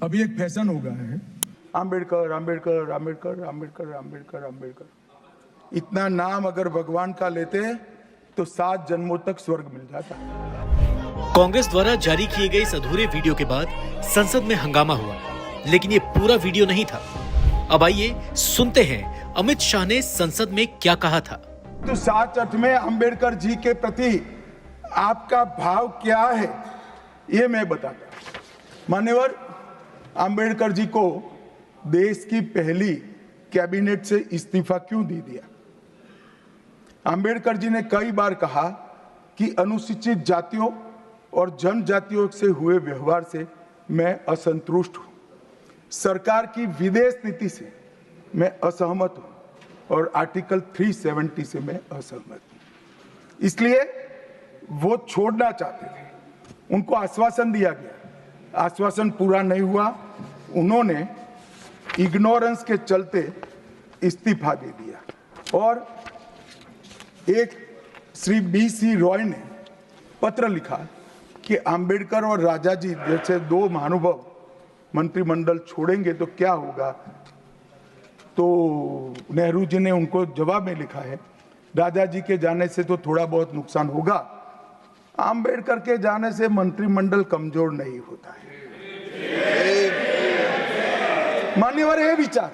अभी एक फैशन हो गया है, आम्बेडकर आम्बेडकर आम्बेडकर आम्बेडकर आम्बेडकर आम्बेडकर। इतना नाम अगर भगवान का लेते तो 7 जन्मों तक स्वर्ग मिल जाता। कांग्रेस द्वारा जारी किए गए इस अधूरे वीडियो के बाद संसद में हंगामा हुआ, लेकिन ये पूरा वीडियो नहीं था। अब आइए सुनते हैं अमित शाह ने संसद में क्या कहा था। तो 7 अर्थ में अम्बेडकर जी के प्रति आपका भाव क्या है, ये मैं बताता। मान्यवर, अम्बेडकर जी को देश की पहली कैबिनेट से इस्तीफा क्यों दे दिया? अम्बेडकर जी ने कई बार कहा कि अनुसूचित जातियों और जनजातियों से हुए व्यवहार से मैं असंतुष्ट हूं, सरकार की विदेश नीति से मैं असहमत हूं और आर्टिकल 370 से मैं असहमत हूं। इसलिए वो छोड़ना चाहते थे, उनको आश्वासन दिया गया, आश्वासन पूरा नहीं हुआ, उन्होंने इग्नोरेंस के चलते इस्तीफा दे दिया। और एक श्री BC रॉय ने पत्र लिखा कि अंबेडकर और राजा जी जैसे 2 महानुभाव मंत्रिमंडल छोड़ेंगे तो क्या होगा। तो नेहरू जी ने उनको जवाब में लिखा है, राजा जी के जाने से तो थोड़ा बहुत नुकसान होगा, अंबेडकर के जाने से मंत्रिमंडल कमजोर नहीं होता है। मान्यवर, ये विचार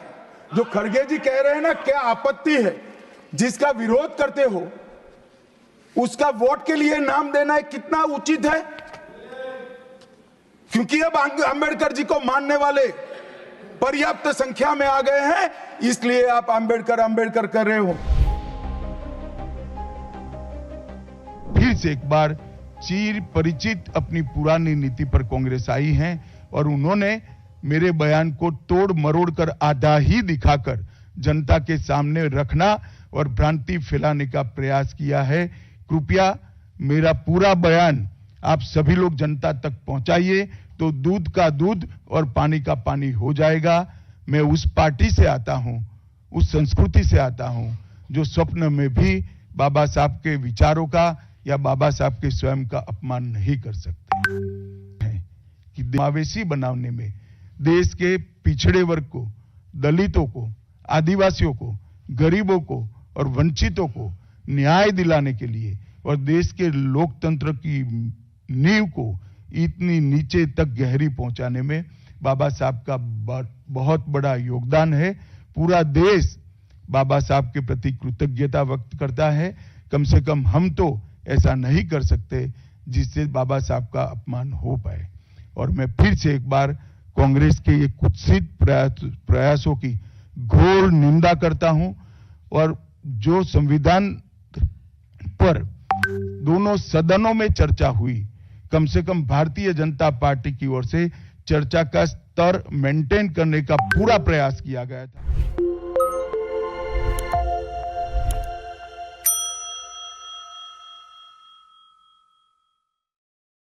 जो खड़गे जी कह रहे हैं ना, क्या आपत्ति है? जिसका विरोध करते हो उसका वोट के लिए नाम देना है, कितना उचित है? क्योंकि अब अंबेडकर जी को मानने वाले पर्याप्त संख्या में आ गए हैं, इसलिए आप अंबेडकर अंबेडकर कर रहे हो। फिर से एक बार चिर परिचित अपनी पुरानी नीति पर कांग्रेस आई है और उन्होंने मेरे बयान को तोड़ मरोड़ कर आधा ही दिखाकर जनता के सामने रखना और भ्रांति फैलाने का प्रयास किया है। कृपया मेरा पूरा बयान आप सभी लोग जनता तक पहुंचाइए तो दूध का दूध और पानी का पानी हो जाएगा। मैं उस पार्टी से आता हूं, उस संस्कृति से आता हूं जो स्वप्न में भी बाबा साहब के विचारों का या बाबा साहब के स्वयं का अपमान नहीं कर सकते हैं। कि समावेशी बनाने में देश के पिछड़े वर्ग को, दलितों को, आदिवासियों को, गरीबों को और वंचितों को न्याय दिलाने के लिए और देश के लोकतंत्र की नींव को इतनी नीचे तक गहरी पहुंचाने में बाबा साहब का बहुत बड़ा योगदान है। पूरा देश बाबा साहब के प्रति कृतज्ञता व्यक्त करता है। कम से कम हम तो ऐसा नहीं कर सकते जिससे बाबा साहब का अपमान हो पाए। और मैं फिर से एक बार कांग्रेस के ये कुत्सित प्रयासों की घोर निंदा करता हूं और जो संविधान पर दोनों सदनों में चर्चा हुई, कम से कम भारतीय जनता पार्टी की ओर से चर्चा का स्तर मेंटेन करने का पूरा प्रयास किया गया था।